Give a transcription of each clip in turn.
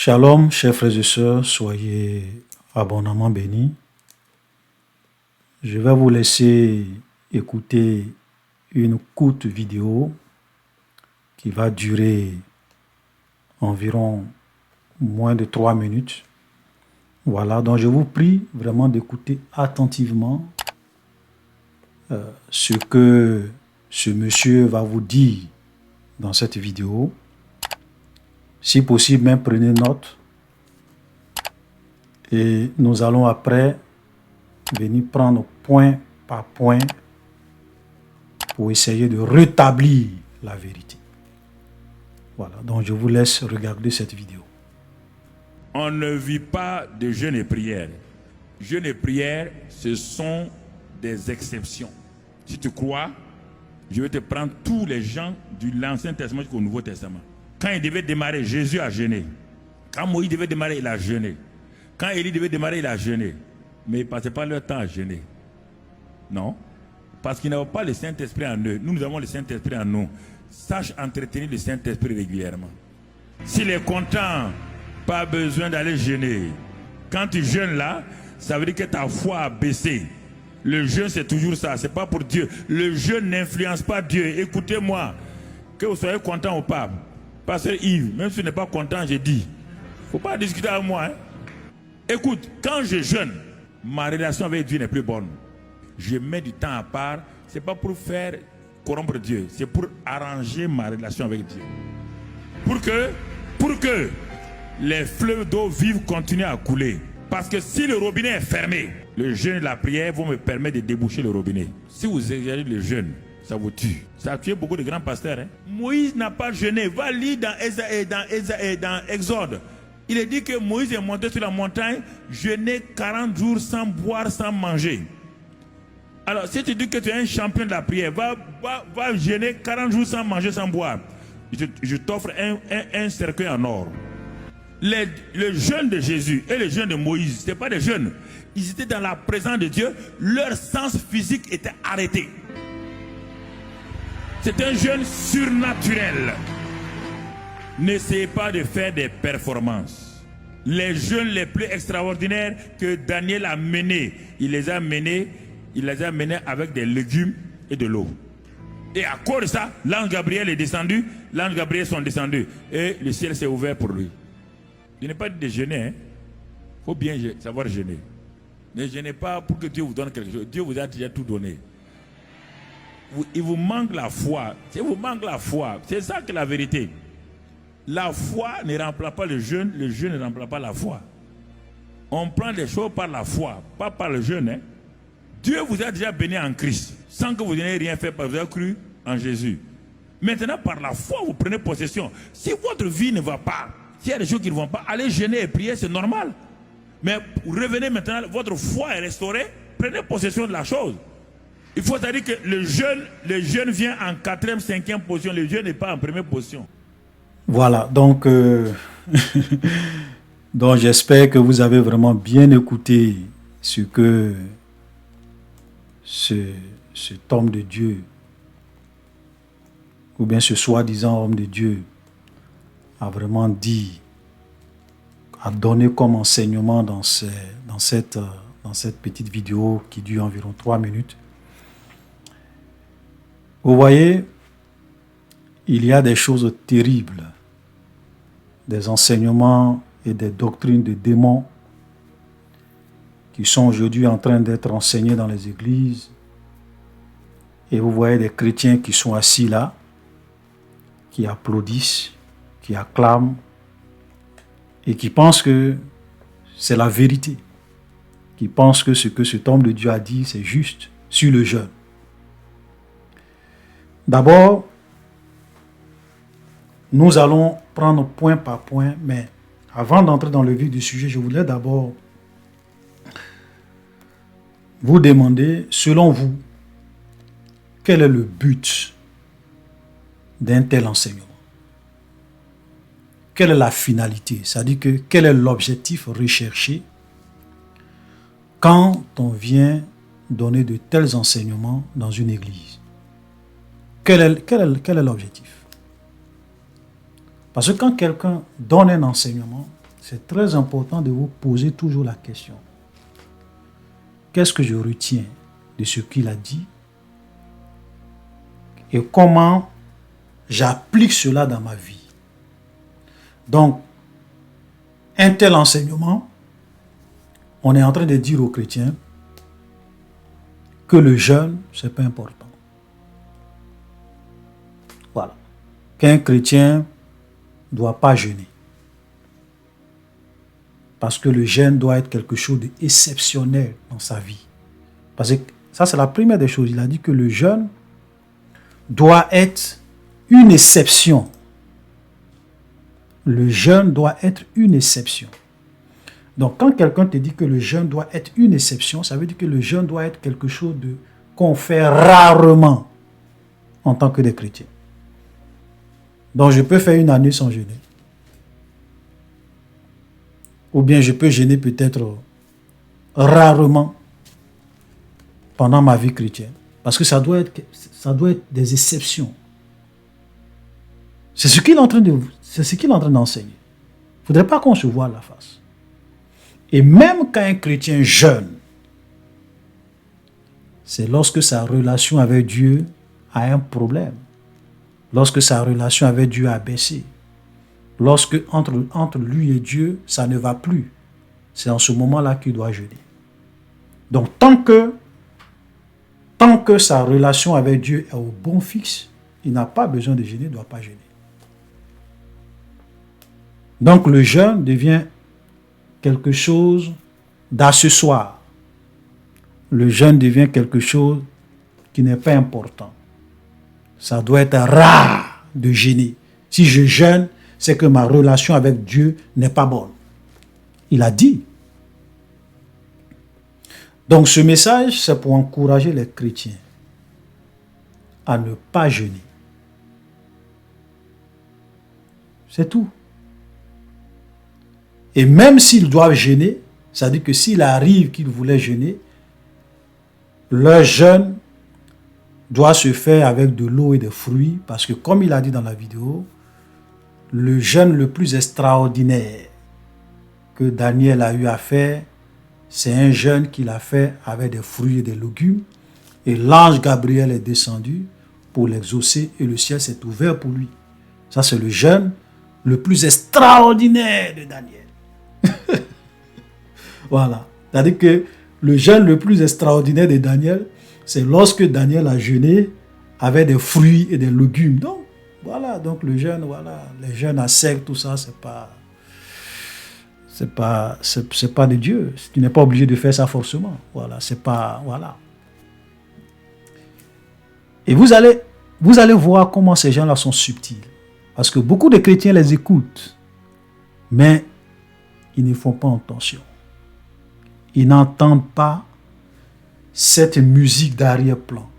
Shalom, chers frères et sœurs, soyez abondamment bénis. Je vais vous laisser écouter une courte vidéo qui va durer environ moins de 3 minutes. Voilà, donc je vous prie vraiment d'écouter attentivement ce que ce monsieur va vous dire dans cette vidéo. Si possible, même prenez note. Et nous allons après venir prendre point par point pour essayer de rétablir la vérité. Voilà, donc je vous laisse regarder cette vidéo. On ne vit pas de jeûne et prière. Jeûne et prière, ce sont des exceptions. Si tu crois, je vais te prendre tous les gens de l'Ancien Testament jusqu'au Nouveau Testament. Quand il devait démarrer, Jésus a jeûné. Quand Moïse devait démarrer, il a jeûné. Quand Élie devait démarrer, il a jeûné. Mais ils ne passaient pas leur temps à jeûner. Non. Parce qu'ils n'avaient pas le Saint-Esprit en eux. Nous avons le Saint-Esprit en nous. Sache entretenir le Saint-Esprit régulièrement. S'il est content, pas besoin d'aller jeûner. Quand tu jeûnes là, ça veut dire que ta foi a baissé. Le jeûne, c'est toujours ça. Ce n'est pas pour Dieu. Le jeûne n'influence pas Dieu. Écoutez-moi. Que vous soyez content ou pas. Pasteur Yves, même si tu n'es pas content, j'ai dit. Il ne faut pas discuter avec moi. Hein? Écoute, quand je jeûne, ma relation avec Dieu n'est plus bonne. Je mets du temps à part. Ce n'est pas pour faire corrompre Dieu. C'est pour arranger ma relation avec Dieu. Pour que les fleuves d'eau vive continuent à couler. Parce que si le robinet est fermé, le jeûne et la prière vont me permettre de déboucher le robinet. Si vous exagérez le jeûne, ça vous tue. Ça a tué beaucoup de grands pasteurs. Hein? Moïse n'a pas jeûné. Va lire dans Exode. Il est dit que Moïse est monté sur la montagne, jeûner 40 jours sans boire, sans manger. Alors, si tu dis que tu es un champion de la prière, va jeûner 40 jours sans manger, sans boire. Je t'offre un cercueil en or. Le jeûne de Jésus et le jeûne de Moïse, ce n'était pas des jeûnes. Ils étaient dans la présence de Dieu. Leur sens physique était arrêté. C'est un jeûne surnaturel. N'essayez pas de faire des performances. Les jeûnes les plus extraordinaires que Daniel a menés, il les a menés avec des légumes et de l'eau. Et à cause de ça, l'ange Gabriel est descendu, l'ange Gabriel sont descendus et le ciel s'est ouvert pour lui. Je n'ai pas dit de jeûner. Il faut bien savoir jeûner. Ne jeûnez pas pour que Dieu vous donne quelque chose. Dieu vous a déjà tout donné. Il vous manque la foi. Si vous manque la foi, c'est ça que la vérité. La foi ne remplace pas le jeûne ne remplace pas la foi. On prend les choses par la foi, pas par le jeûne. Hein. Dieu vous a déjà béni en Christ, sans que vous n'ayez rien fait, parce que vous avez cru en Jésus. Maintenant, par la foi, vous prenez possession. Si votre vie ne va pas, s'il y a des choses qui ne vont pas, allez jeûner et prier, c'est normal. Mais revenez maintenant, votre foi est restaurée, prenez possession de la chose. Il faut dire que le jeûne vient en 4e, 5e position. Le jeûne n'est pas en première position. Voilà, donc, donc j'espère que vous avez vraiment bien écouté ce que cet homme de Dieu, ou bien ce soi-disant homme de Dieu, a vraiment dit, a donné comme enseignement dans cette petite vidéo qui dure environ 3 minutes. Vous voyez, il y a des choses terribles, des enseignements et des doctrines de démons qui sont aujourd'hui en train d'être enseignés dans les églises. Et vous voyez des chrétiens qui sont assis là, qui applaudissent, qui acclament et qui pensent que c'est la vérité, qui pensent que ce que cet homme de Dieu a dit, c'est juste sur le jeûne. D'abord, nous allons prendre point par point, mais avant d'entrer dans le vif du sujet, je voudrais d'abord vous demander, selon vous, quel est le but d'un tel enseignement? Quelle est la finalité? C'est-à-dire que quel est l'objectif recherché quand on vient donner de tels enseignements dans une église? Quel est l'objectif? Parce que quand quelqu'un donne un enseignement, c'est très important de vous poser toujours la question. Qu'est-ce que je retiens de ce qu'il a dit et comment j'applique cela dans ma vie? Donc, un tel enseignement, on est en train de dire aux chrétiens que le jeûne, ce n'est pas important. Voilà. Qu'un chrétien ne doit pas jeûner. Parce que le jeûne doit être quelque chose d'exceptionnel dans sa vie. Parce que ça, c'est la première des choses. Il a dit que le jeûne doit être une exception. Le jeûne doit être une exception. Donc, quand quelqu'un te dit que le jeûne doit être une exception, ça veut dire que le jeûne doit être quelque chose qu'on fait rarement en tant que des chrétiens. Donc, je peux faire une année sans jeûner. Ou bien je peux jeûner peut-être rarement pendant ma vie chrétienne. Parce que ça doit être des exceptions. C'est ce qu'il est en train d'enseigner. Il ne faudrait pas qu'on se voie à la face. Et même quand un chrétien jeûne, c'est lorsque sa relation avec Dieu a un problème. Lorsque sa relation avec Dieu a baissé. Lorsque entre lui et Dieu, ça ne va plus. C'est en ce moment-là qu'il doit jeûner. Donc, tant que sa relation avec Dieu est au bon fixe, il n'a pas besoin de jeûner, il ne doit pas jeûner. Donc, le jeûne devient quelque chose d'accessoire. Le jeûne devient quelque chose qui n'est pas important. Ça doit être rare de jeûner. Si je jeûne, c'est que ma relation avec Dieu n'est pas bonne. Il a dit. Donc ce message, c'est pour encourager les chrétiens à ne pas jeûner. C'est tout. Et même s'ils doivent jeûner, ça veut dire que s'il arrive qu'ils voulaient jeûner, leur jeûne doit se faire avec de l'eau et des fruits, parce que comme il a dit dans la vidéo, le jeûne le plus extraordinaire que Daniel a eu à faire, c'est un jeûne qu'il a fait avec des fruits et des légumes. Et l'ange Gabriel est descendu pour l'exaucer et le ciel s'est ouvert pour lui. Ça, c'est le jeûne le plus extraordinaire de Daniel. Voilà. C'est-à-dire que le jeûne le plus extraordinaire de Daniel, c'est lorsque Daniel a jeûné avec des fruits et des légumes. Donc, voilà, donc le jeûne, voilà, les jeûnes à sec, tout ça, c'est pas de Dieu. Tu n'es pas obligé de faire ça forcément. Voilà, c'est pas, voilà. Et vous allez voir comment ces gens-là sont subtils. Parce que beaucoup de chrétiens les écoutent, mais ils ne font pas attention. Ils n'entendent pas cette musique d'arrière-plan.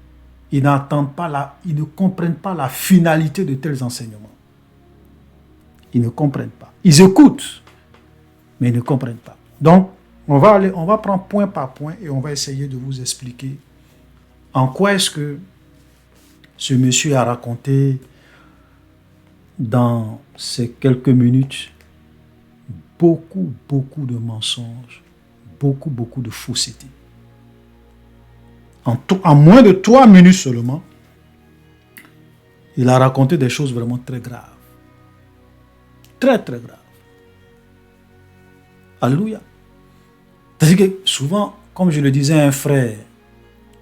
Ils ne comprennent pas la finalité de tels enseignements. Ils ne comprennent pas. Ils écoutent, mais ils ne comprennent pas. Donc, on va prendre point par point et on va essayer de vous expliquer en quoi est-ce que ce monsieur a raconté dans ces quelques minutes beaucoup de mensonges, beaucoup de fausseté. En moins de 3 minutes seulement, il a raconté des choses vraiment très graves. Très graves. Alléluia. C'est-à-dire que souvent, comme je le disais à un frère,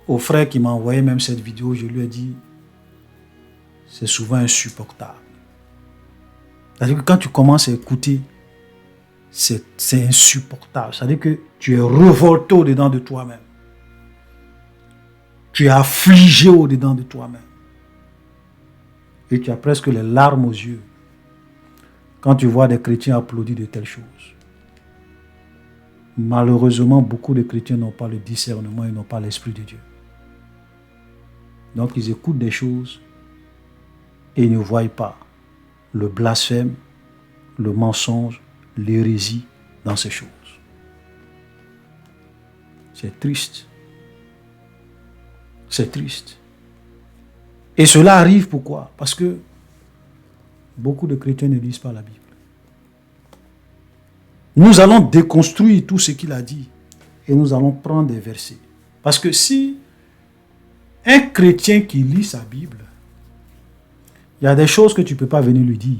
au frère qui m'a envoyé même cette vidéo, je lui ai dit, c'est souvent insupportable. C'est-à-dire que quand tu commences à écouter, c'est insupportable. C'est-à-dire que tu es révolté au-dedans de toi-même. Tu es affligé au-dedans de toi-même. Et tu as presque les larmes aux yeux quand tu vois des chrétiens applaudir de telles choses. Malheureusement, beaucoup de chrétiens n'ont pas le discernement, ils n'ont pas l'Esprit de Dieu. Donc ils écoutent des choses et ils ne voient pas le blasphème, le mensonge, l'hérésie dans ces choses. C'est triste. C'est triste. Et cela arrive pourquoi? Parce que beaucoup de chrétiens ne lisent pas la Bible. Nous allons déconstruire tout ce qu'il a dit et nous allons prendre des versets. Parce que si un chrétien qui lit sa Bible, il y a des choses que tu ne peux pas venir lui dire.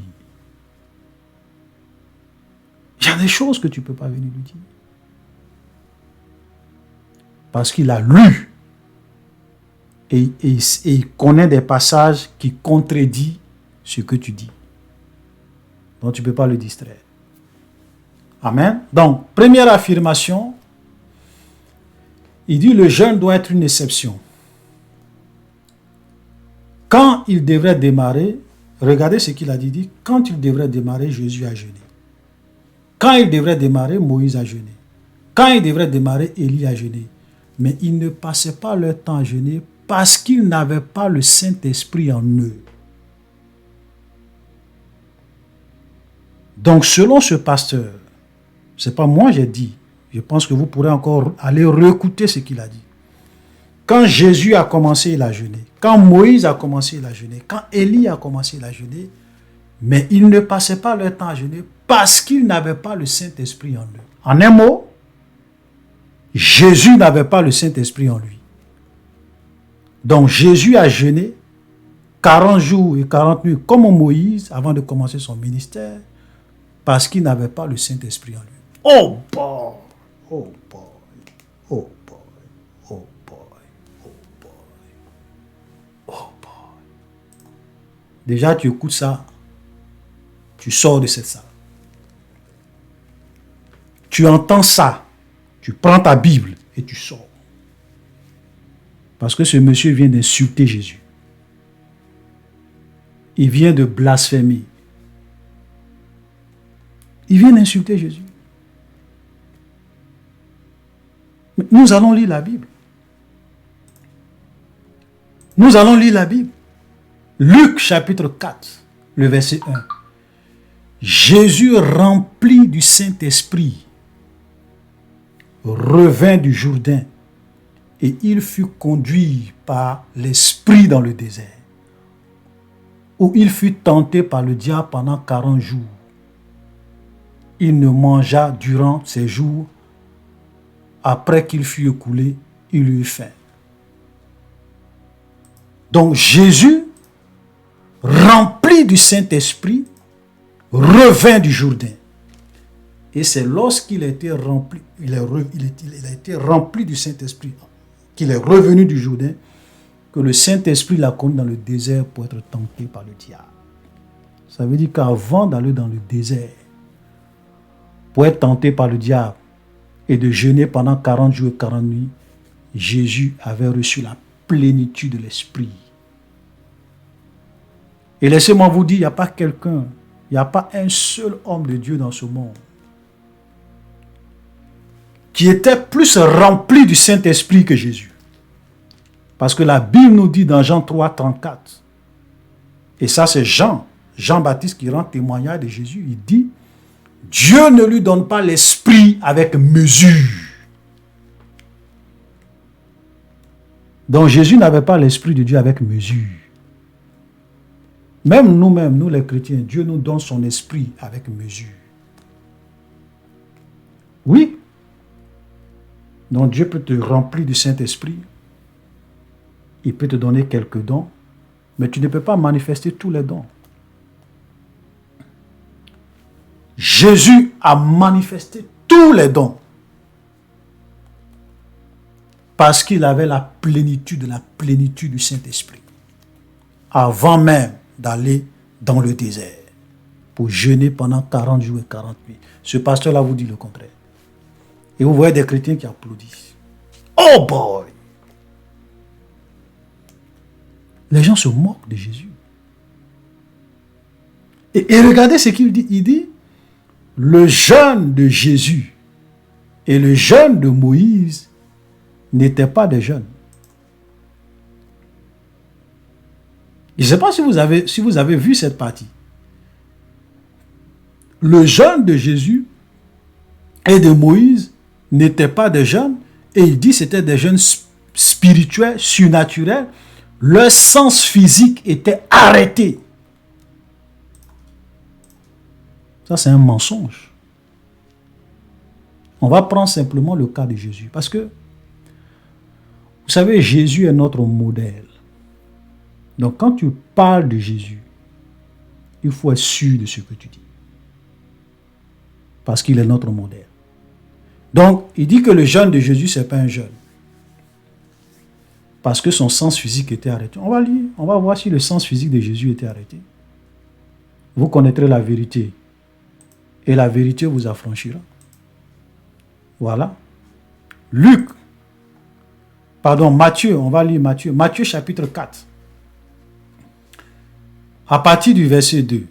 Il y a des choses que tu ne peux pas venir lui dire. Parce qu'il a lu et il connaît des passages qui contredisent ce que tu dis. Donc tu ne peux pas le distraire. Amen. Donc, première affirmation, il dit le jeûne doit être une exception. Quand il devrait démarrer, regardez ce qu'il a dit, dit, quand il devrait démarrer, Jésus a jeûné. Quand il devrait démarrer, Moïse a jeûné. Quand il devrait démarrer, Élie a jeûné. Mais ils ne passaient pas leur temps à jeûner parce qu'ils n'avaient pas le Saint-Esprit en eux. Donc, selon ce pasteur, c'est pas moi j'ai dit, je pense que vous pourrez encore aller réécouter ce qu'il a dit. Quand Jésus a commencé, il a jeûné. Quand Moïse a commencé, il a jeûné. Quand Élie a commencé, il a jeûné. Mais ils ne passaient pas leur temps à jeûner parce qu'ils n'avaient pas le Saint-Esprit en eux. En un mot, Jésus n'avait pas le Saint-Esprit en lui. Donc Jésus a jeûné 40 jours et 40 nuits comme Moïse avant de commencer son ministère parce qu'il n'avait pas le Saint-Esprit en lui. Oh boy! Oh boy! Oh boy! Oh boy! Oh boy! Oh boy! Déjà tu écoutes ça, tu sors de cette salle. Tu entends ça, tu prends ta Bible et tu sors. Parce que ce monsieur vient d'insulter Jésus. Il vient de blasphémer. Il vient d'insulter Jésus. Mais nous allons lire la Bible. Nous allons lire la Bible. Luc chapitre 4, le verset 1. Jésus rempli du Saint-Esprit revint du Jourdain et il fut conduit par l'Esprit dans le désert, où il fut tenté par le diable pendant 40 jours. Il ne mangea durant ces jours. Après qu'il fut écoulé, il eut faim. Donc Jésus, rempli du Saint-Esprit, revint du Jourdain. Et c'est lorsqu'il a été rempli, il a été rempli du Saint-Esprit, qu'il est revenu du Jourdain, que le Saint-Esprit l'a conduit dans le désert pour être tenté par le diable. Ça veut dire qu'avant d'aller dans le désert, pour être tenté par le diable et de jeûner pendant 40 jours et 40 nuits, Jésus avait reçu la plénitude de l'Esprit. Et laissez-moi vous dire, il n'y a pas quelqu'un, il n'y a pas un seul homme de Dieu dans ce monde qui était plus rempli du Saint-Esprit que Jésus. Parce que la Bible nous dit dans Jean 3, 34, et ça c'est Jean-Baptiste qui rend témoignage de Jésus, il dit, Dieu ne lui donne pas l'Esprit avec mesure. Donc Jésus n'avait pas l'Esprit de Dieu avec mesure. Même nous-mêmes, nous les chrétiens, Dieu nous donne son Esprit avec mesure. Oui. Donc Dieu peut te remplir du Saint-Esprit. Il peut te donner quelques dons, mais tu ne peux pas manifester tous les dons. Jésus a manifesté tous les dons parce qu'il avait la plénitude du Saint-Esprit avant même d'aller dans le désert pour jeûner pendant 40 jours et 40 nuits. Ce pasteur-là vous dit le contraire. Et vous voyez des chrétiens qui applaudissent. Oh boy! Les gens se moquent de Jésus. Et regardez ce qu'il dit. Il dit, le jeûne de Jésus et le jeûne de Moïse n'étaient pas des jeûnes. Je ne sais pas si vous avez vu cette partie. Le jeûne de Jésus et de Moïse n'étaient pas des jeûnes, et il dit que c'était des jeûnes spirituels, surnaturels. Leur sens physique était arrêté. Ça, c'est un mensonge. On va prendre simplement le cas de Jésus. Parce que, vous savez, Jésus est notre modèle. Donc, quand tu parles de Jésus, il faut être sûr de ce que tu dis. Parce qu'il est notre modèle. Donc, il dit que le jeûne de Jésus, ce n'est pas un jeûne. Parce que son sens physique était arrêté. On va lire, on va voir si le sens physique de Jésus était arrêté. Vous connaîtrez la vérité. Et la vérité vous affranchira. Voilà. Matthieu, on va lire Matthieu. Matthieu chapitre 4. À partir du verset 2.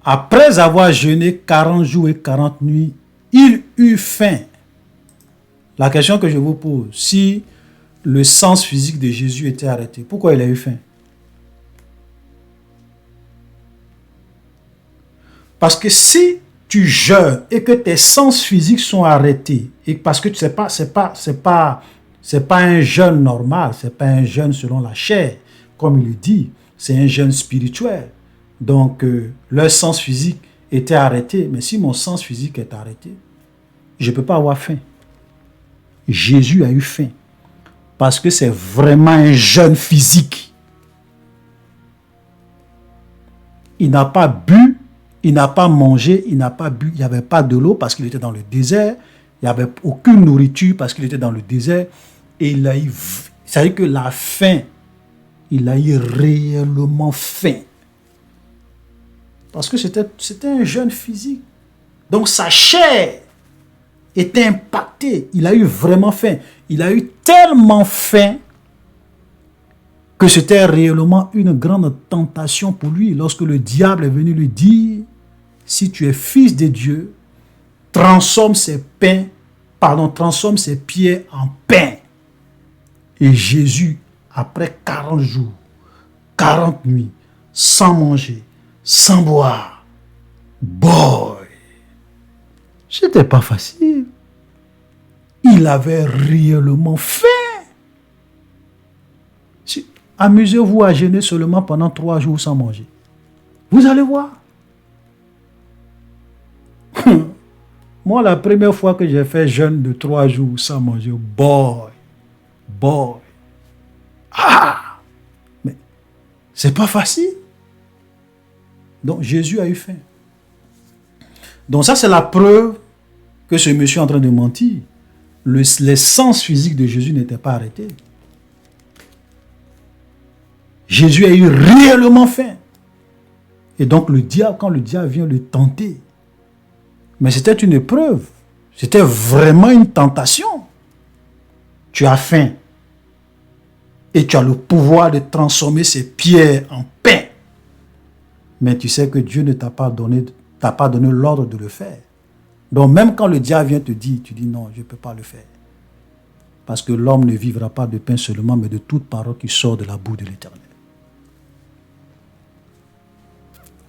Après avoir jeûné 40 jours et 40 nuits, il eut faim. La question que je vous pose, si le sens physique de Jésus était arrêté, pourquoi il a eu faim? Parce que si tu jeûnes et que tes sens physiques sont arrêtés, et parce que c'est pas un jeûne normal, c'est pas un jeûne selon la chair, comme il le dit, c'est un jeûne spirituel. Donc, leur sens physique était arrêté, mais si mon sens physique est arrêté, je ne peux pas avoir faim. Jésus a eu faim, parce que c'est vraiment un jeûne physique. Il n'a pas bu, il n'a pas mangé, il n'a pas bu, il n'y avait pas de l'eau parce qu'il était dans le désert, il n'y avait aucune nourriture parce qu'il était dans le désert, et il a eu, c'est-à-dire que la faim, il a eu réellement faim. Parce que c'était un jeûne physique. Donc sa chair était impactée. Il a eu vraiment faim. Il a eu tellement faim que c'était réellement une grande tentation pour lui. Lorsque le diable est venu lui dire, si tu es fils de Dieu, transforme ces pierres en pain. Et Jésus, après 40 jours, 40 nuits, sans manger, sans boire, boy, c'était pas facile. Il avait réellement faim. Amusez-vous à jeûner seulement pendant 3 jours sans manger. Vous allez voir. Moi, la première fois que j'ai fait jeûne de 3 jours sans manger, boy. Mais c'est pas facile. Donc Jésus a eu faim. Donc ça, c'est la preuve que ce monsieur est en train de mentir. Les sens physiques de Jésus n'étaient pas arrêtés. Jésus a eu réellement faim. Et donc le diable, quand le diable vient le tenter, mais c'était une épreuve. C'était vraiment une tentation. Tu as faim. Et tu as le pouvoir de transformer ces pierres en pain. Mais tu sais que Dieu ne t'a pas donné l'ordre de le faire. Donc même quand le diable vient te dire, tu dis non, je ne peux pas le faire. Parce que l'homme ne vivra pas de pain seulement, mais de toute parole qui sort de la bouche de l'Éternel.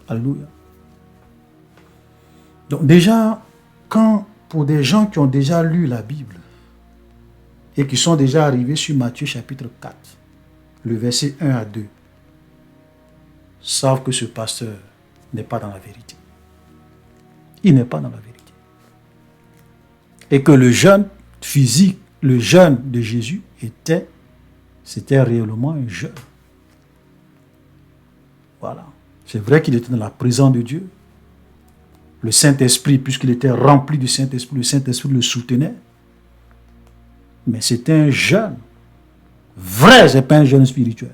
Alléluia. Donc déjà, pour des gens qui ont déjà lu la Bible et qui sont déjà arrivés sur Matthieu chapitre 4, le verset 1 à 2, savent que ce pasteur n'est pas dans la vérité. Il n'est pas dans la vérité. Et que le jeûne physique, le jeûne de Jésus c'était réellement un jeûne. Voilà. C'est vrai qu'il était dans la présence de Dieu. Le Saint-Esprit, puisqu'il était rempli du Saint-Esprit, le Saint-Esprit le soutenait. Mais c'était un jeûne. Vrai, ce n'est pas un jeûne spirituel.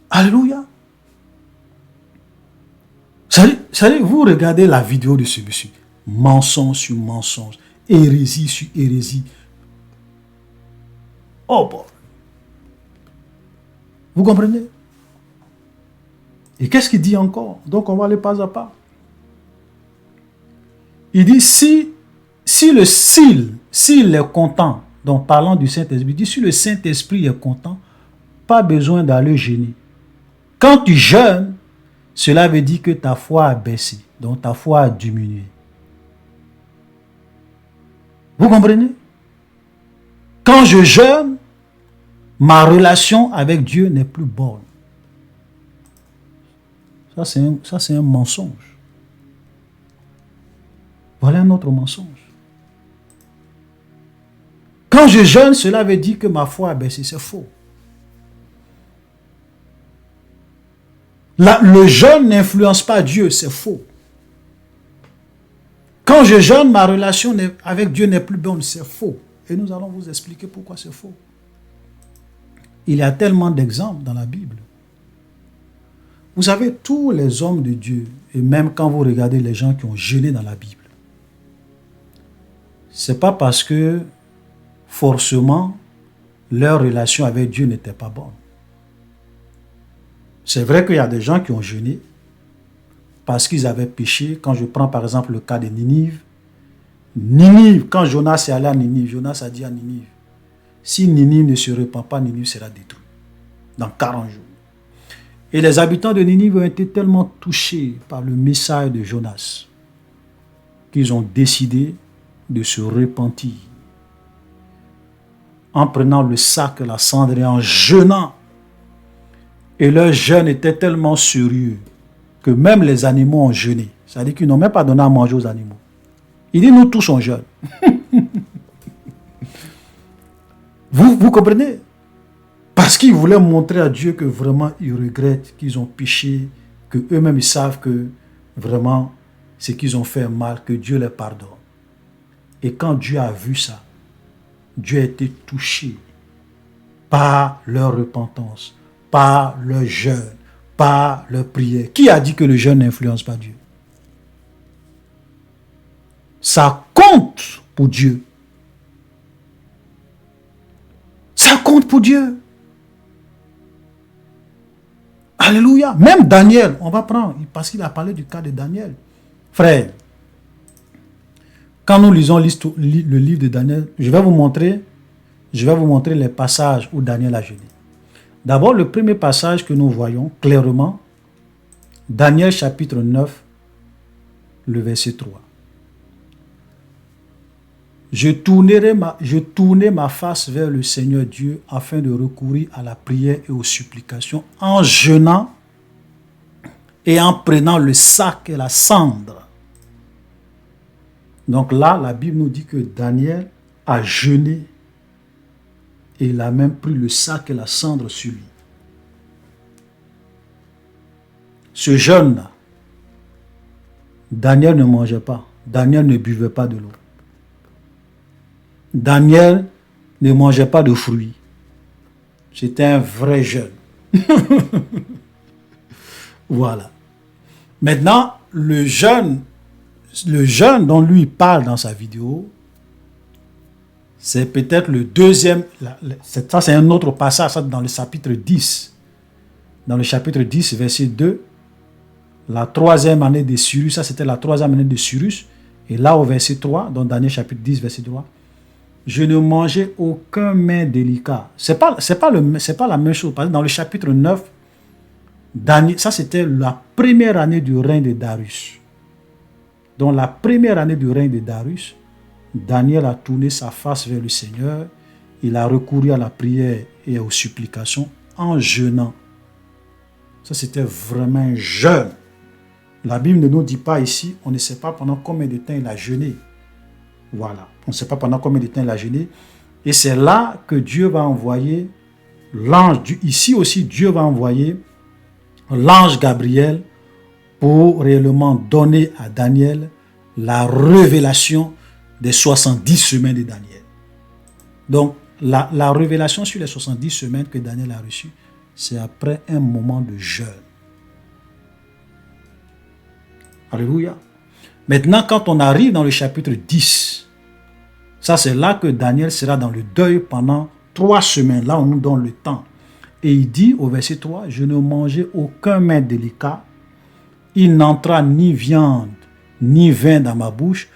Alléluia. Vous regardez la vidéo de ce monsieur. Mensonge sur mensonge. Hérésie sur hérésie. Oh bon. Vous comprenez? Et qu'est-ce qu'il dit encore? Donc on va aller pas à pas. Il dit s'il est content, donc parlant du Saint-Esprit, il dit si le Saint-Esprit est content, pas besoin d'aller jeûner. Quand tu jeûnes, cela veut dire que ta foi a baissé, donc ta foi a diminué. Vous comprenez? Quand je jeûne, ma relation avec Dieu n'est plus bonne. Ça, c'est un mensonge. Voilà. Voilà un autre mensonge. Quand je jeûne, cela veut dire que ma foi a baissé. C'est faux. Le jeûne n'influence pas Dieu. C'est faux. Quand je jeûne, ma relation avec Dieu n'est plus bonne. C'est faux. Et nous allons vous expliquer pourquoi c'est faux. Il y a tellement d'exemples dans la Bible. Vous savez, tous les hommes de Dieu, et même quand vous regardez les gens qui ont jeûné dans la Bible, c'est pas parce que forcément leur relation avec Dieu n'était pas bonne. C'est vrai qu'il y a des gens qui ont jeûné parce qu'ils avaient péché. Quand je prends par exemple le cas de Ninive, quand Jonas est allé à Ninive, Jonas a dit à Ninive, si Ninive ne se repent pas, Ninive sera détruit dans 40 jours. Et les habitants de Ninive ont été tellement touchés par le message de Jonas qu'ils ont décidé de se repentir en prenant le sac et la cendre et en jeûnant. Et leur jeûne était tellement sérieux que même les animaux ont jeûné. C'est-à-dire qu'ils n'ont même pas donné à manger aux animaux. Il dit, nous tous on jeûne. Vous comprenez? Parce qu'ils voulaient montrer à Dieu que vraiment ils regrettent, qu'ils ont péché, que eux-mêmes ils savent que vraiment ce qu'ils ont fait mal, que Dieu les pardonne. Et quand Dieu a vu ça, Dieu a été touché par leur repentance, par leur jeûne, par leur prière. Qui a dit que le jeûne n'influence pas Dieu? Ça compte pour Dieu. Ça compte pour Dieu. Alléluia. Même Daniel, on va prendre, parce qu'il a parlé du cas de Daniel. Frère, quand nous lisons le livre de Daniel, je vais vous montrer les passages où Daniel a jeûné. D'abord, le premier passage que nous voyons clairement, Daniel chapitre 9, le verset 3. Je tournai ma face vers le Seigneur Dieu afin de recourir à la prière et aux supplications en jeûnant et en prenant le sac et la cendre. Donc là, la Bible nous dit que Daniel a jeûné et il a même pris le sac et la cendre sur lui. Ce jeûne-là, Daniel ne mangeait pas, Daniel ne buvait pas de l'eau. Daniel ne mangeait pas de fruits. C'était un vrai jeûne. Voilà. Maintenant, le jeûne dont lui parle dans sa vidéo, c'est peut-être le deuxième. Ça, c'est un autre passage, ça, dans le chapitre 10. Dans le chapitre 10, verset 2, la troisième année de Cyrus, ça c'était la troisième année de Cyrus. Et là, au verset 3, dans Daniel chapitre 10, verset 3, je ne mangeais aucun mets délicat. C'est pas la même chose. Parce que dans le chapitre 9, Daniel, ça c'était la première année du règne de Darius. Dans la première année du règne de Darius, Daniel a tourné sa face vers le Seigneur. Il a recouru à la prière et aux supplications en jeûnant. Ça c'était vraiment un jeûne. La Bible ne nous dit pas ici, on ne sait pas pendant combien de temps il a jeûné. Voilà, on ne sait pas pendant combien de temps il a jeûné. Et c'est là que Dieu va envoyer l'ange. Ici aussi, Dieu va envoyer l'ange Gabriel pour réellement donner à Daniel la révélation des 70 semaines de Daniel. Donc, la révélation sur les 70 semaines que Daniel a reçues, c'est après un moment de jeûne. Alléluia. Maintenant, quand on arrive dans le chapitre 10, ça c'est là que Daniel sera dans le deuil pendant 3 semaines. Là, on nous donne le temps. Et il dit au verset 3, je ne mangeai aucun mets délicat, il n'entra ni viande, ni vin dans ma bouche,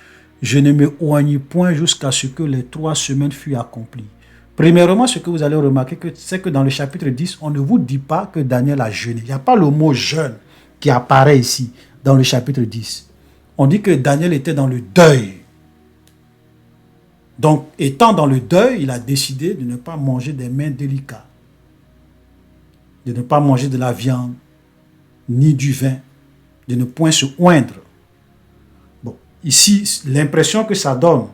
je ne me oignis point jusqu'à ce que les 3 semaines fuient accomplies. Premièrement, ce que vous allez remarquer, c'est que dans le chapitre 10, on ne vous dit pas que Daniel a jeûné. Il n'y a pas le mot jeûne qui apparaît ici, dans le chapitre 10. On dit que Daniel était dans le deuil. Donc, étant dans le deuil, il a décidé de ne pas manger des mets délicats, de ne pas manger de la viande, ni du vin, de ne point se oindre. Bon, ici, l'impression que ça donne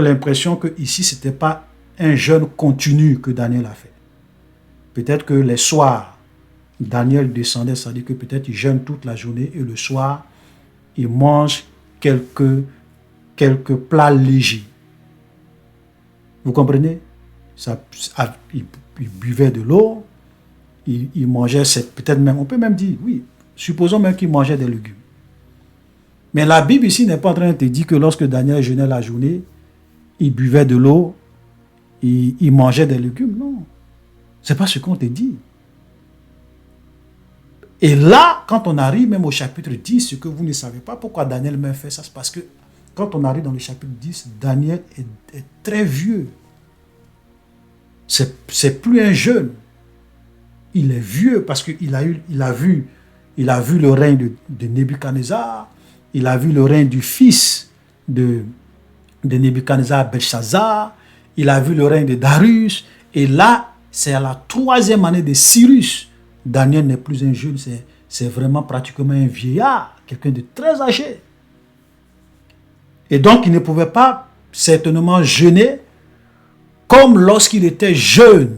l'impression que ici, ce n'était pas un jeûne continu que Daniel a fait. Peut-être que les soirs, Daniel descendait, c'est-à-dire que peut-être il jeûne toute la journée et le soir, il mange quelques plats légers. Vous comprenez? Il buvait de l'eau, il mangeait, peut-être même, on peut même dire, oui, supposons même qu'il mangeait des légumes. Mais la Bible ici n'est pas en train de te dire que lorsque Daniel jeûnait la journée, il buvait de l'eau, il mangeait des légumes. Non. Ce n'est pas ce qu'on te dit. Et là, quand on arrive même au chapitre 10, ce que vous ne savez pas, pourquoi Daniel même fait ça, c'est parce que quand on arrive dans le chapitre 10, Daniel est très vieux. C'est plus un jeune. Il est vieux parce qu'il a vu le règne de Nebuchadnezzar, il a vu le règne du fils de Nebuchadnezzar, Belshazzar, il a vu le règne de Darius, et là, c'est à la 3e année de Cyrus. Daniel n'est plus un jeune, c'est vraiment pratiquement un vieillard, quelqu'un de très âgé. Et donc, il ne pouvait pas certainement jeûner comme lorsqu'il était jeune.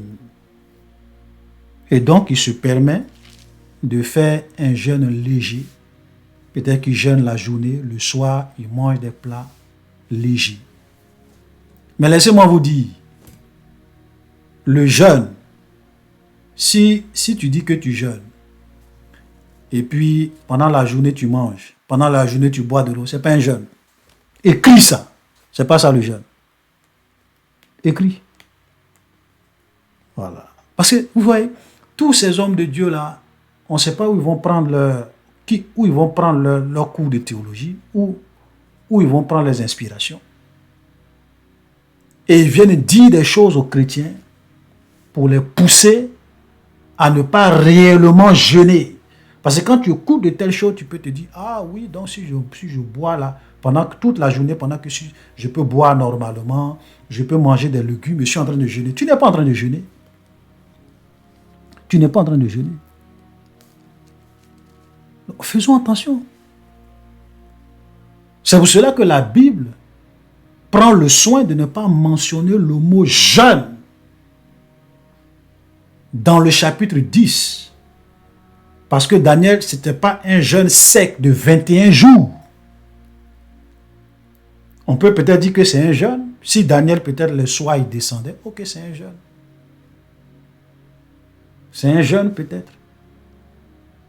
Et donc, il se permet de faire un jeûne léger. Peut-être qu'il jeûne la journée, le soir, il mange des plats légers. Mais laissez-moi vous dire, le jeûne, si tu dis que tu jeûnes, et puis pendant la journée tu manges, pendant la journée tu bois de l'eau, ce n'est pas un jeûne. Écris ça. Ce n'est pas ça le jeûne. Écris. Voilà. Parce que vous voyez, tous ces hommes de Dieu là, on ne sait pas où ils vont prendre leur cours de théologie, où ils vont prendre les inspirations. Et ils viennent dire des choses aux chrétiens pour les pousser à ne pas réellement jeûner. Parce que quand tu écoutes de telles choses, tu peux te dire, ah oui, donc si je bois là, pendant que toute la journée, pendant que je peux boire normalement, je peux manger des légumes, je suis en train de jeûner. Tu n'es pas en train de jeûner. Tu n'es pas en train de jeûner. Donc, faisons attention. C'est pour cela que la Bible prend le soin de ne pas mentionner le mot jeûne dans le chapitre 10. Parce que Daniel, ce n'était pas un jeûne sec de 21 jours. On peut peut-être dire que c'est un jeûne. Si Daniel, peut-être le soir, il descendait, ok, c'est un jeûne. C'est un jeûne peut-être.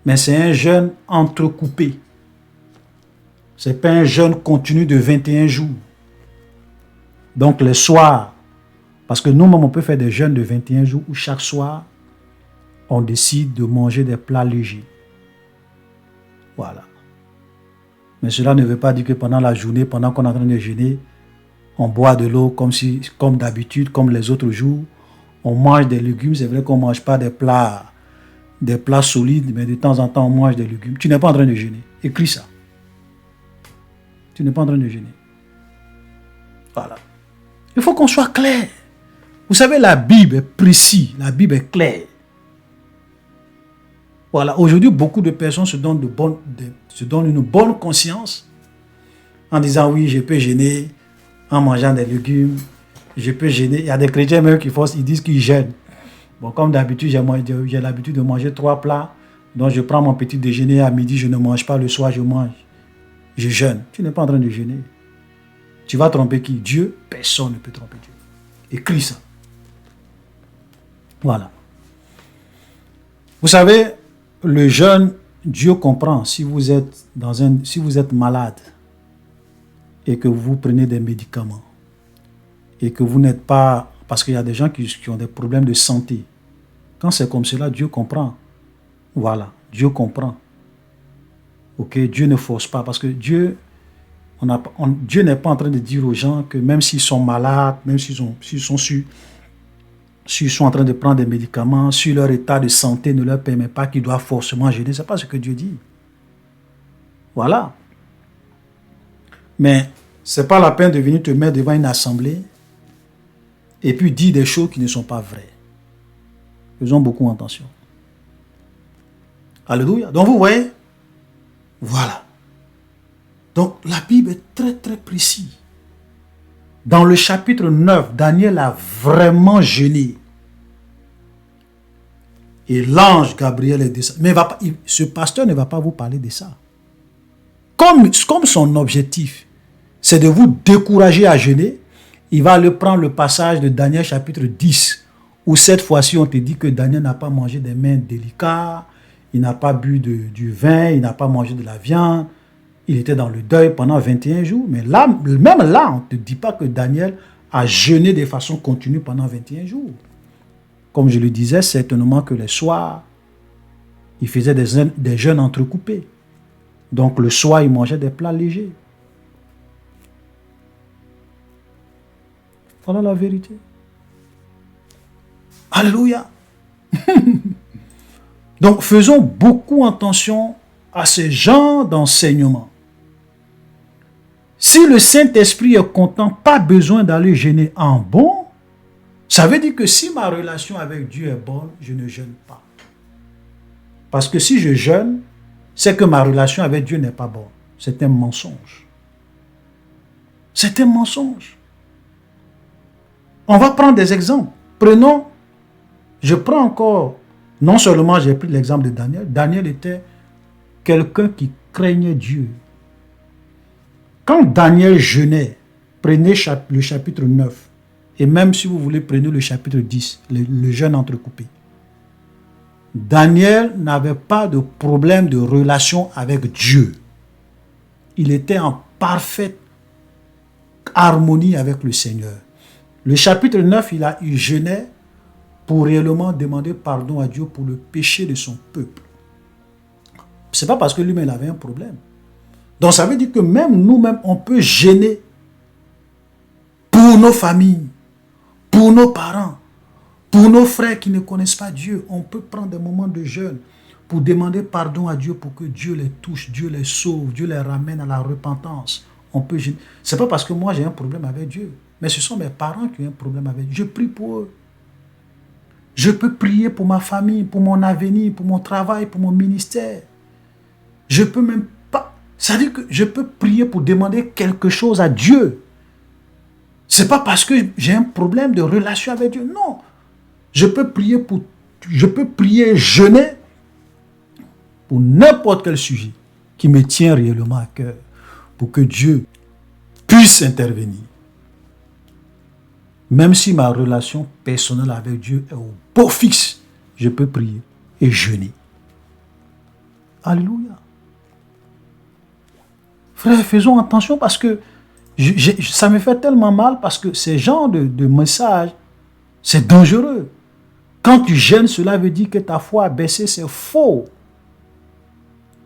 Mais c'est un jeûne entrecoupé. Ce n'est pas un jeûne continu de 21 jours. Donc les soirs, parce que nous-mêmes, on peut faire des jeûnes de 21 jours où chaque soir, on décide de manger des plats légers. Voilà. Mais cela ne veut pas dire que pendant la journée, pendant qu'on est en train de jeûner, on boit de l'eau comme d'habitude, comme les autres jours. On mange des légumes. C'est vrai qu'on ne mange pas des plats solides, mais de temps en temps, on mange des légumes. Tu n'es pas en train de jeûner. Écris ça. Tu n'es pas en train de jeûner. Voilà. Il faut qu'on soit clair. Vous savez, la Bible est précise. La Bible est claire. Voilà. Aujourd'hui, beaucoup de personnes se donnent une bonne conscience en disant oui, je peux jeûner en mangeant des légumes. Je peux jeûner. Il y a des chrétiens même ils disent qu'ils jeûnent. Bon, comme d'habitude, j'ai l'habitude de manger 3 plats. Donc, je prends mon petit déjeuner à midi, je ne mange pas. Le soir, je mange. Je jeûne. Tu n'es pas en train de jeûner. Tu vas tromper qui? Dieu? Personne ne peut tromper Dieu. Écris ça. Voilà. Vous savez, le jeûne, Dieu comprend. Si vous êtes malade et que vous prenez des médicaments et que vous n'êtes pas... Parce qu'il y a des gens qui ont des problèmes de santé. Quand c'est comme cela, Dieu comprend. Voilà, Dieu comprend. Ok, Dieu ne force pas. Parce que Dieu n'est pas en train de dire aux gens que même s'ils sont malades, même s'ils sont en train de prendre des médicaments, si leur état de santé ne leur permet pas qu'ils doivent forcément jeûner, ce n'est pas ce que Dieu dit. Voilà. Mais ce n'est pas la peine de venir te mettre devant une assemblée et puis dire des choses qui ne sont pas vraies. Faisons beaucoup attention. Alléluia. Donc vous voyez, voilà. Donc la Bible est très très précise. Dans le chapitre 9, Daniel a vraiment jeûné. Et l'ange Gabriel est descendu. Mais ce pasteur ne va pas vous parler de ça. Comme son objectif, c'est de vous décourager à jeûner, il va aller prendre le passage de Daniel chapitre 10, où cette fois-ci on te dit que Daniel n'a pas mangé des mains délicats, il n'a pas bu du vin, il n'a pas mangé de la viande, il était dans le deuil pendant 21 jours. Mais là, même là, on ne te dit pas que Daniel a jeûné de façon continue pendant 21 jours. Comme je le disais, certainement que les soirs, il faisait des jeûnes entrecoupés. Donc le soir, il mangeait des plats légers. Voilà la vérité. Alléluia. Donc faisons beaucoup attention à ce genre d'enseignement. Si le Saint-Esprit est content, pas besoin d'aller jeûner en bon. Ça veut dire que si ma relation avec Dieu est bonne, je ne jeûne pas. Parce que si je jeûne, c'est que ma relation avec Dieu n'est pas bonne. C'est un mensonge. C'est un mensonge. On va prendre des exemples. Je prends encore, non seulement j'ai pris l'exemple de Daniel. Daniel était quelqu'un qui craignait Dieu. Quand Daniel jeûnait, prenez le chapitre 9, et même si vous voulez, prenez le chapitre 10, le jeûne entrecoupé. Daniel n'avait pas de problème de relation avec Dieu. Il était en parfaite harmonie avec le Seigneur. Le chapitre 9, il jeûnait pour réellement demander pardon à Dieu pour le péché de son peuple. Ce n'est pas parce que lui-même avait un problème. Donc ça veut dire que même nous-mêmes, on peut jeûner pour nos familles, pour nos parents, pour nos frères qui ne connaissent pas Dieu. On peut prendre des moments de jeûne pour demander pardon à Dieu pour que Dieu les touche, Dieu les sauve, Dieu les ramène à la repentance. On peut jeûner. Ce n'est pas parce que moi j'ai un problème avec Dieu, mais ce sont mes parents qui ont un problème avec Dieu. Je prie pour eux. Je peux prier pour ma famille, pour mon avenir, pour mon travail, pour mon ministère. Je peux même pas... Ça veut dire que je peux prier pour demander quelque chose à Dieu. Ce n'est pas parce que j'ai un problème de relation avec Dieu. Non. Je peux prier jeûner pour n'importe quel sujet qui me tient réellement à cœur pour que Dieu puisse intervenir. Même si ma relation personnelle avec Dieu est au beau fixe, je peux prier et jeûner. Alléluia. Frère, faisons attention parce que ça me fait tellement mal parce que ces genres de messages, c'est dangereux. Quand tu jeûnes, cela veut dire que ta foi a baissé, c'est faux.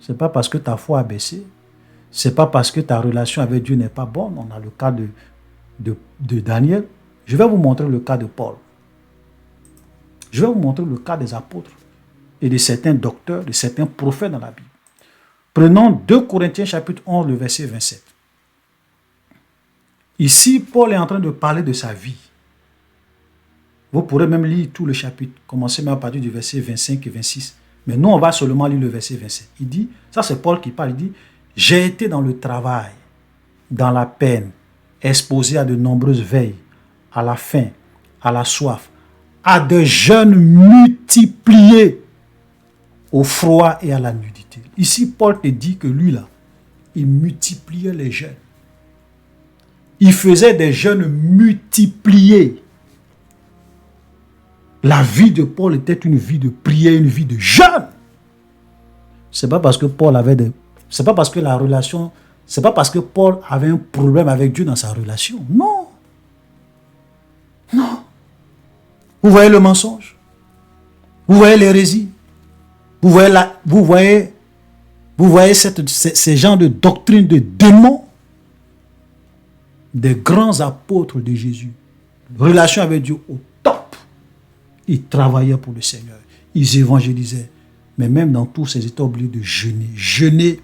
Ce n'est pas parce que ta foi a baissé, ce n'est pas parce que ta relation avec Dieu n'est pas bonne. On a le cas de Daniel. Je vais vous montrer le cas de Paul. Je vais vous montrer le cas des apôtres et de certains docteurs, de certains prophètes dans la Bible. Prenons 2 Corinthiens chapitre 11, le verset 27. Ici, Paul est en train de parler de sa vie. Vous pourrez même lire tout le chapitre, commencer même à partir du verset 25 et 26. Mais nous, on va seulement lire le verset 27. Il dit, ça c'est Paul qui parle, il dit, « J'ai été dans le travail, dans la peine, exposé à de nombreuses veilles, à la faim, à la soif, à des jeûnes multipliés, au froid et à la nudité. » Ici, Paul te dit que lui, là, il multipliait les jeûnes. Il faisait des jeûnes multipliés. La vie de Paul était une vie de prière, une vie de jeûne. C'est pas parce que c'est pas parce que la relation, c'est pas parce que Paul avait un problème avec Dieu dans sa relation. Non. Non. Vous voyez le mensonge? Vous voyez l'hérésie? Vous voyez ces genres de doctrines de démons des grands apôtres de Jésus. Relation avec Dieu au top. Ils travaillaient pour le Seigneur. Ils évangélisaient. Mais même dans tous ces états, obligés de jeûner. Jeûner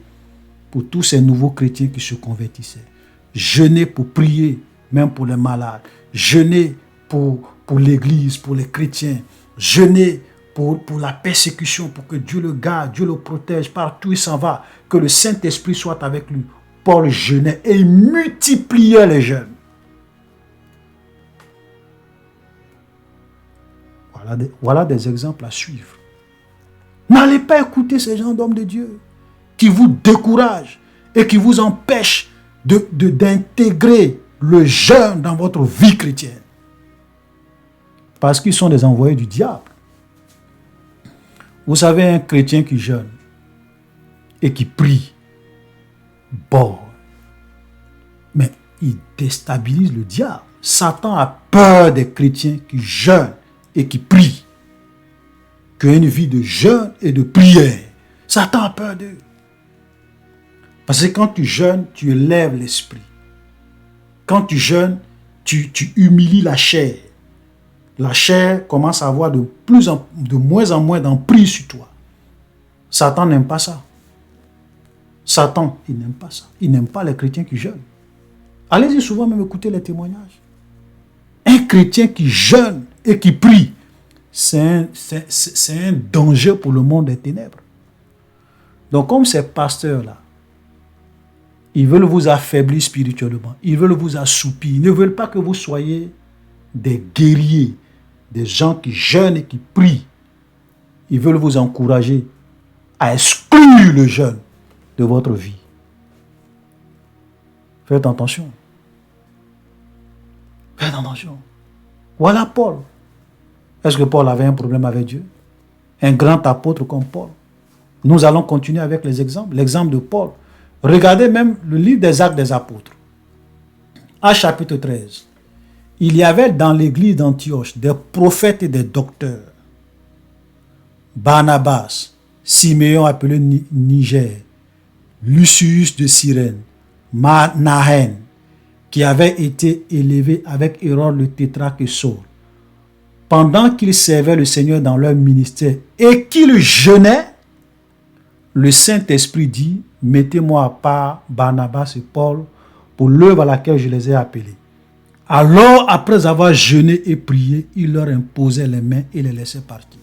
pour tous ces nouveaux chrétiens qui se convertissaient. Jeûner pour prier, même pour les malades. Jeûner pour l'église, pour les chrétiens. Jeûner pour la persécution, pour que Dieu le garde, Dieu le protège partout où il s'en va. Que le Saint-Esprit soit avec lui. Paul jeûnait et il multipliait les jeûnes. Voilà des exemples à suivre. N'allez pas écouter ces gens d'hommes de Dieu qui vous découragent et qui vous empêchent d'intégrer le jeûne dans votre vie chrétienne. Parce qu'ils sont des envoyés du diable. Vous savez, un chrétien qui jeûne et qui prie, bon, mais il déstabilise le diable. Satan a peur des chrétiens qui jeûnent et qui prient, qui ont une vie de jeûne et de prière. Satan a peur d'eux. Parce que quand tu jeûnes, tu élèves l'esprit. Quand tu jeûnes, tu humilies la chair. La chair commence à avoir de moins en moins d'emprise sur toi. Satan n'aime pas ça. Satan, il n'aime pas ça. Il n'aime pas les chrétiens qui jeûnent. Allez-y souvent même écouter les témoignages. Un chrétien qui jeûne et qui prie, c'est un danger pour le monde des ténèbres. Donc comme ces pasteurs-là, ils veulent vous affaiblir spirituellement, ils veulent vous assoupir, ils ne veulent pas que vous soyez des guerriers, des gens qui jeûnent et qui prient. Ils veulent vous encourager à exclure le jeûne de votre vie. Faites attention. Faites attention. Voilà Paul. Est-ce que Paul avait un problème avec Dieu? Un grand apôtre comme Paul. Nous allons continuer avec les exemples. L'exemple de Paul. Regardez même le livre des Actes des Apôtres. À chapitre 13. Il y avait dans l'église d'Antioche des prophètes et des docteurs. Barnabas, Siméon appelé Niger, Lucius de Cyrène, Manahen, qui avait été élevé avec Hérode le tétrarque et Saul. Pendant qu'ils servaient le Seigneur dans leur ministère et qu'ils jeûnaient, le Saint-Esprit dit, mettez-moi à part Barnabas et Paul pour l'œuvre à laquelle je les ai appelés. Alors, après avoir jeûné et prié, il leur imposait les mains et les laissait partir.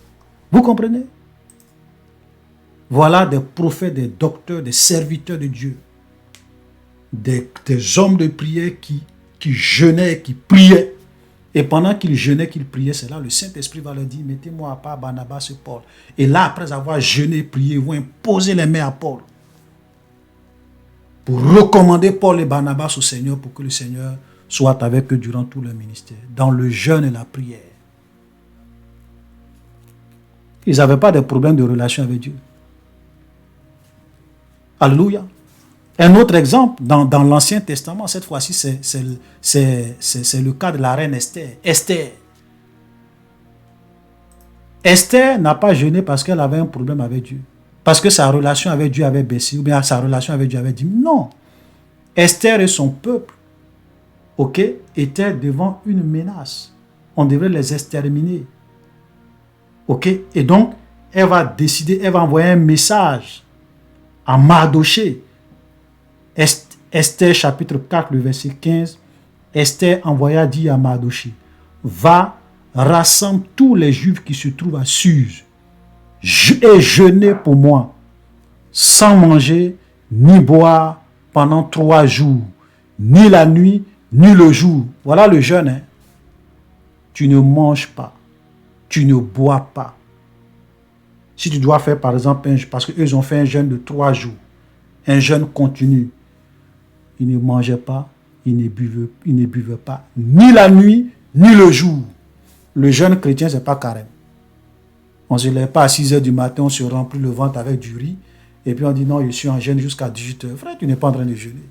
Vous comprenez? Voilà des prophètes, des docteurs, des serviteurs de Dieu. Des hommes de prière qui jeûnaient et qui priaient. Et pendant qu'ils jeûnaient, qu'ils priaient, c'est là le Saint-Esprit va leur dire, mettez-moi à part Barnabas et Paul. Et là, après avoir jeûné et prié, ils vont imposer les mains à Paul. Pour recommander Paul et Barnabas au Seigneur, pour que le Seigneur soit avec eux durant tout leur ministère, dans le jeûne et la prière. Ils n'avaient pas de problème de relation avec Dieu. Alléluia. Un autre exemple, dans l'Ancien Testament, cette fois-ci, c'est le cas de la reine Esther. Esther n'a pas jeûné parce qu'elle avait un problème avec Dieu. Parce que sa relation avec Dieu avait baissé, ou bien sa relation avec Dieu avait diminué. Non. Esther et son peuple, étaient devant une menace. On devrait les exterminer. Et donc, elle va décider, elle va envoyer un message à Mardoché. Esther chapitre 4, le verset 15. Esther envoya dire à Mardoché, va, rassemble tous les Juifs qui se trouvent à Suse et jeûnez pour moi, sans manger ni boire pendant 3 jours, ni la nuit, ni le jour. Voilà le jeûne. Hein? Tu ne manges pas, tu ne bois pas. Si tu dois faire par exemple, parce qu'eux ont fait un jeûne de 3 jours, un jeûne continu, ils ne mangeaient pas, ils ne buvaient pas, ni la nuit, ni le jour. Le jeûne chrétien, ce n'est pas carême. On ne se lève pas à 6 h du matin, on se remplit le ventre avec du riz, et puis on dit non, je suis en jeûne jusqu'à 18 h. Frère, tu n'es pas en train de jeûner.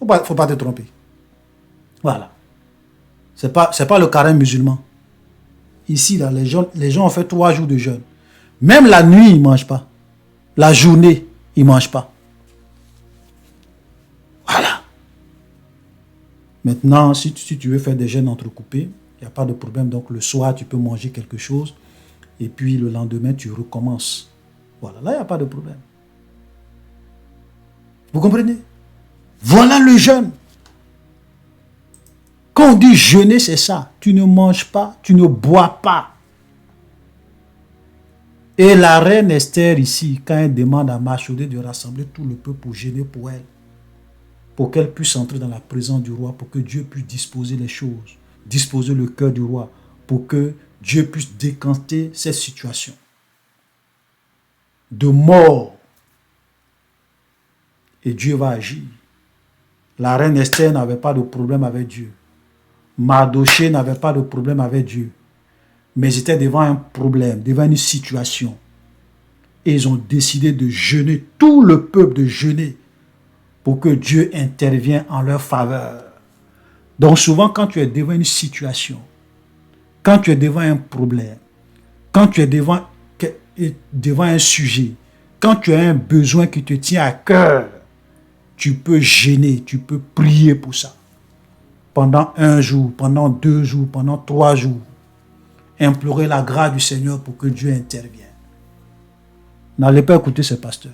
Il ne faut pas te tromper. Voilà. Ce n'est pas le carême musulman. Ici, là, les gens ont fait 3 jours de jeûne. Même la nuit, ils ne mangent pas. La journée, ils ne mangent pas. Voilà. Maintenant, si tu veux faire des jeûnes entrecoupés, il n'y a pas de problème. Donc, le soir, tu peux manger quelque chose. Et puis, le lendemain, tu recommences. Voilà. Là, il n'y a pas de problème. Vous comprenez? Voilà le jeûne. Quand on dit jeûner, c'est ça. Tu ne manges pas, tu ne bois pas. Et la reine Esther ici, quand elle demande à Mardochée de rassembler tout le peuple pour jeûner pour elle, pour qu'elle puisse entrer dans la présence du roi, pour que Dieu puisse disposer les choses, disposer le cœur du roi, pour que Dieu puisse décanter cette situation de mort. Et Dieu va agir. La reine Esther n'avait pas de problème avec Dieu. Mardochée n'avait pas de problème avec Dieu. Mais ils étaient devant un problème, devant une situation. Et ils ont décidé de jeûner, tout le peuple de jeûner, pour que Dieu intervienne en leur faveur. Donc souvent, quand tu es devant une situation, quand tu es devant un problème, quand tu es devant un sujet, quand tu as un besoin qui te tient à cœur, tu peux jeûner, tu peux prier pour ça. Pendant 1 jour, pendant 2 jours, pendant 3 jours. Implorer la grâce du Seigneur pour que Dieu intervienne. N'allez pas écouter ces pasteurs.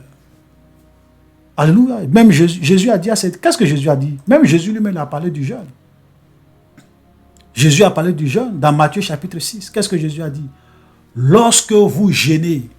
Alléluia. Même Jésus a dit à cette... Qu'est-ce que Jésus a dit? Même Jésus lui-même a parlé du jeûne. Jésus a parlé du jeûne dans Matthieu chapitre 6. Qu'est-ce que Jésus a dit? Lorsque vous jeûnez,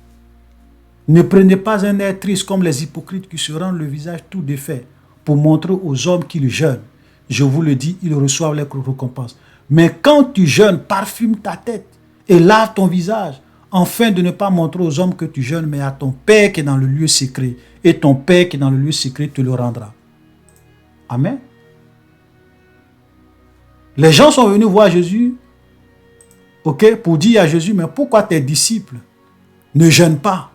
ne prenez pas un air triste comme les hypocrites qui se rendent le visage tout défait pour montrer aux hommes qu'ils jeûnent. Je vous le dis, ils reçoivent leur récompense. Mais quand tu jeûnes, parfume ta tête et lave ton visage, afin de ne pas montrer aux hommes que tu jeûnes, mais à ton Père qui est dans le lieu secret. Et ton Père qui est dans le lieu secret te le rendra. Amen. Les gens sont venus voir Jésus, ok, pour dire à Jésus, mais pourquoi tes disciples ne jeûnent pas?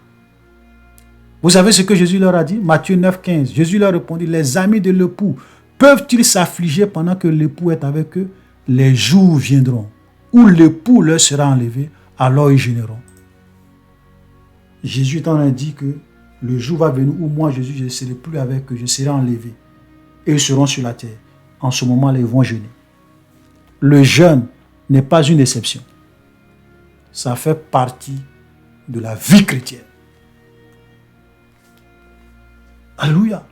Vous savez ce que Jésus leur a dit? Matthieu 9, 15. Jésus leur répondit, les amis de l'époux peuvent-ils s'affliger pendant que l'époux est avec eux? Les jours viendront où l'époux leur sera enlevé, alors ils jeûneront. Jésus est en train de dire que le jour va venir où moi, Jésus, je ne serai plus avec eux, je serai enlevé. Et ils seront sur la terre. En ce moment-là, ils vont jeûner. Le jeûne n'est pas une exception. Ça fait partie de la vie chrétienne. Alléluia.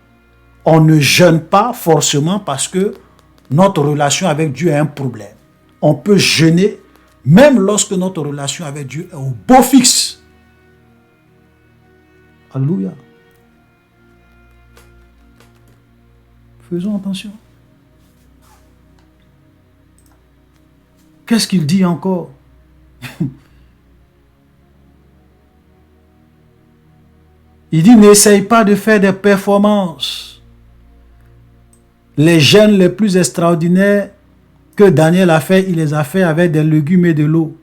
On ne jeûne pas forcément parce que notre relation avec Dieu a un problème. On peut jeûner même lorsque notre relation avec Dieu est au beau fixe. Alléluia. Faisons attention. Qu'est-ce qu'il dit encore? Il dit, n'essaye pas de faire des performances. Les jeûnes les plus extraordinaires que Daniel a fait, il les a fait avec des légumes et de l'eau.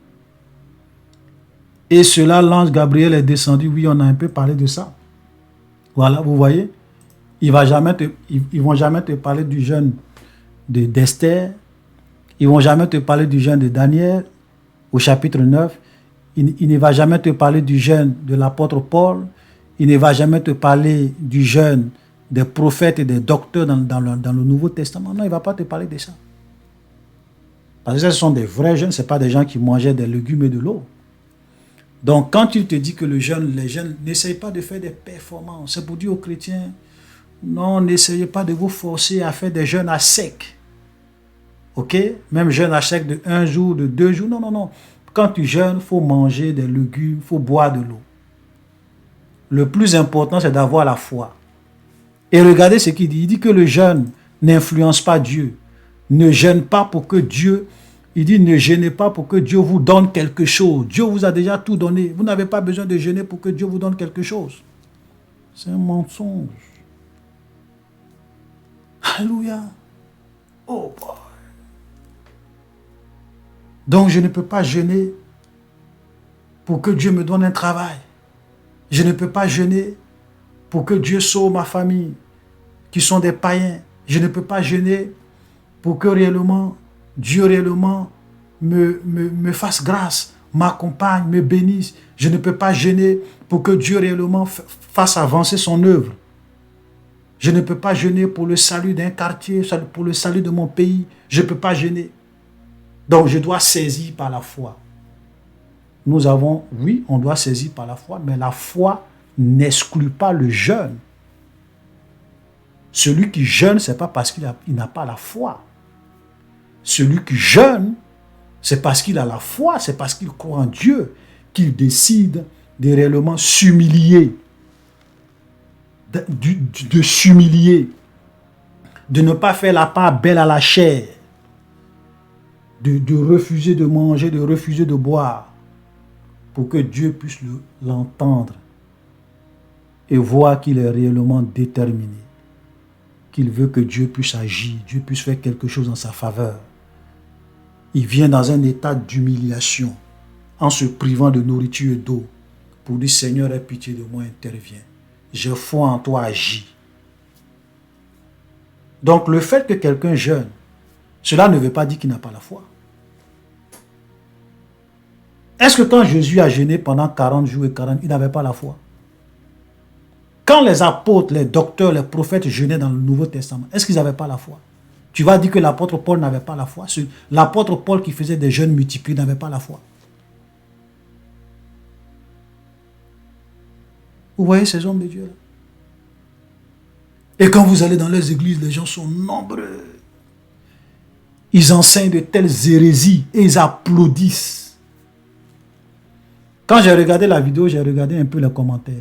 Et cela, l'ange Gabriel est descendu. Oui, on a un peu parlé de ça. Voilà, vous voyez. Ils vont jamais te parler du jeûne d'Esther. Ils ne vont jamais te parler du jeûne de Daniel au chapitre 9. Il ne va jamais te parler du jeûne de l'apôtre Paul. Il ne va jamais te parler du jeûne des prophètes et des docteurs dans le Nouveau Testament. Non, il ne va pas te parler de ça. Parce que ce sont des vrais jeûnes, ce n'est pas des gens qui mangeaient des légumes et de l'eau. Donc, quand il te dit que les jeunes n'essayent pas de faire des performances, c'est pour dire aux chrétiens, non, n'essayez pas de vous forcer à faire des jeûnes à sec. Ok? Même jeûne à sec de 1 jour, de 2 jours. Non, non, non. Quand tu jeûnes, il faut manger des légumes, il faut boire de l'eau. Le plus important, c'est d'avoir la foi. Et regardez ce qu'il dit. Il dit que le jeûne n'influence pas Dieu. Ne jeûne pas pour que Dieu... Il dit, ne jeûnez pas pour que Dieu vous donne quelque chose. Dieu vous a déjà tout donné. Vous n'avez pas besoin de jeûner pour que Dieu vous donne quelque chose. C'est un mensonge. Alléluia. Oh boy. Donc je ne peux pas jeûner pour que Dieu me donne un travail. Je ne peux pas jeûner pour que Dieu sauve ma famille, qui sont des païens. Je ne peux pas jeûner pour que réellement, Dieu réellement me fasse grâce, m'accompagne, me bénisse. Je ne peux pas jeûner pour que Dieu réellement fasse avancer son œuvre. Je ne peux pas jeûner pour le salut d'un quartier, pour le salut de mon pays. Je ne peux pas jeûner. Donc je dois saisir par la foi. Oui, on doit saisir par la foi, mais la foi n'exclut pas le jeûne. Celui qui jeûne, ce n'est pas parce qu'il n'a pas la foi. Celui qui jeûne, c'est parce qu'il a la foi, c'est parce qu'il croit en Dieu, qu'il décide de réellement s'humilier, de s'humilier, de ne pas faire la part belle à la chair, de refuser de manger, de refuser de boire, pour que Dieu puisse l'entendre et voir qu'il est réellement déterminé, qu'il veut que Dieu puisse agir, Dieu puisse faire quelque chose en sa faveur. Il vient dans un état d'humiliation, en se privant de nourriture et d'eau, pour dire, Seigneur, aie pitié de moi, interviens. J'ai foi en toi, agis. Donc le fait que quelqu'un jeûne, cela ne veut pas dire qu'il n'a pas la foi. Est-ce que quand Jésus a jeûné pendant 40 jours et 40, il n'avait pas la foi? Quand les apôtres, les docteurs, les prophètes jeûnaient dans le Nouveau Testament, est-ce qu'ils n'avaient pas la foi? Tu vas dire que l'apôtre Paul n'avait pas la foi? L'apôtre Paul qui faisait des jeûnes multipliés n'avait pas la foi? Vous voyez ces hommes de Dieu là? Et quand vous allez dans les églises, les gens sont nombreux. Ils enseignent de telles hérésies et ils applaudissent. Quand j'ai regardé la vidéo, j'ai regardé un peu les commentaires.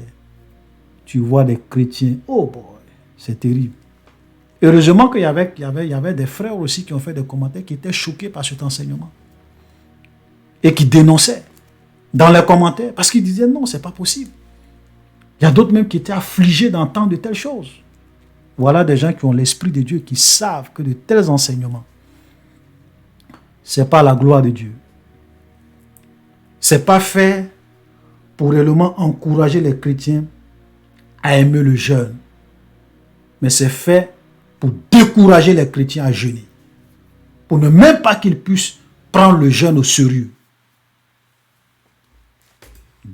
Tu vois des chrétiens, oh boy, c'est terrible. Heureusement qu'il y avait des frères aussi qui ont fait des commentaires qui étaient choqués par cet enseignement. Et qui dénonçaient dans les commentaires parce qu'ils disaient non, c'est pas possible. Il y a d'autres même qui étaient affligés d'entendre de telles choses. Voilà des gens qui ont l'Esprit de Dieu, qui savent que de tels enseignements, ce n'est pas la gloire de Dieu. Ce n'est pas fait pour réellement encourager les chrétiens à aimer le jeûne. Mais c'est fait pour décourager les chrétiens à jeûner. Pour ne même pas qu'ils puissent prendre le jeûne au sérieux.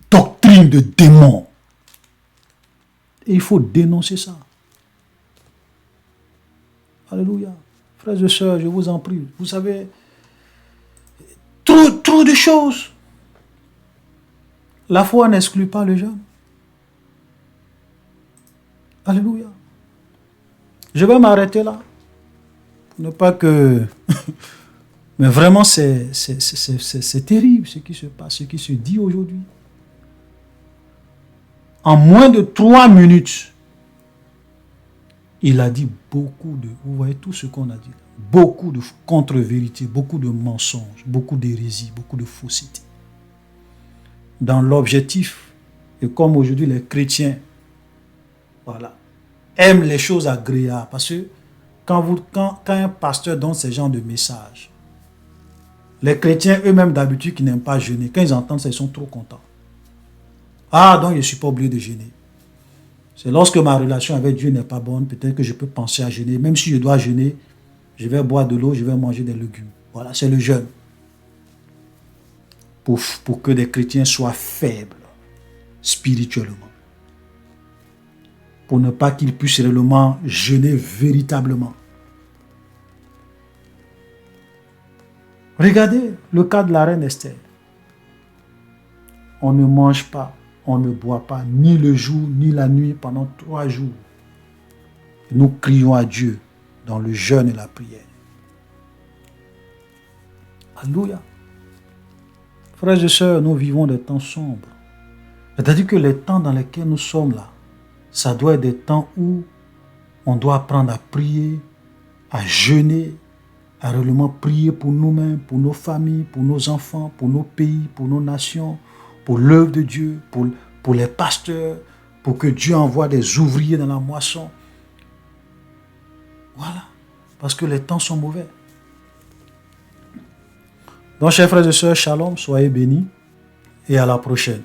Doctrine de démons. Et il faut dénoncer ça. Alléluia. Frères et sœurs, je vous en prie. Vous savez, trop de choses. La foi n'exclut pas le jeûne. Alléluia. Je vais m'arrêter là. Pour ne pas que... Mais vraiment, c'est terrible ce qui se passe, ce qui se dit aujourd'hui. En moins de 3 minutes, il a dit beaucoup de... Vous voyez tout ce qu'on a dit. Beaucoup de contre-vérités, beaucoup de mensonges, beaucoup d'hérésies, beaucoup de fausseté. Dans l'objectif, et comme aujourd'hui les chrétiens, voilà, aiment les choses agréables. Parce que quand un pasteur donne ce genre de message, les chrétiens eux-mêmes d'habitude qui n'aiment pas jeûner, quand ils entendent ça, ils sont trop contents. Ah, donc je ne suis pas obligé de jeûner. C'est lorsque ma relation avec Dieu n'est pas bonne, peut-être que je peux penser à jeûner. Même si je dois jeûner, je vais boire de l'eau, je vais manger des légumes. Voilà, c'est le jeûne. Pour que les chrétiens soient faibles spirituellement. Pour ne pas qu'ils puissent réellement jeûner véritablement. Regardez le cas de la reine Esther. On ne mange pas, on ne boit pas, ni le jour, ni la nuit, pendant 3 jours. Nous crions à Dieu dans le jeûne et la prière. Alléluia. Frères et sœurs, nous vivons des temps sombres. C'est-à-dire que les temps dans lesquels nous sommes là, ça doit être des temps où on doit apprendre à prier, à jeûner, à réellement prier pour nous-mêmes, pour nos familles, pour nos enfants, pour nos pays, pour nos nations, pour l'œuvre de Dieu, pour les pasteurs, pour que Dieu envoie des ouvriers dans la moisson. Voilà. Parce que les temps sont mauvais. Donc, chers frères et sœurs, shalom, soyez bénis et à la prochaine.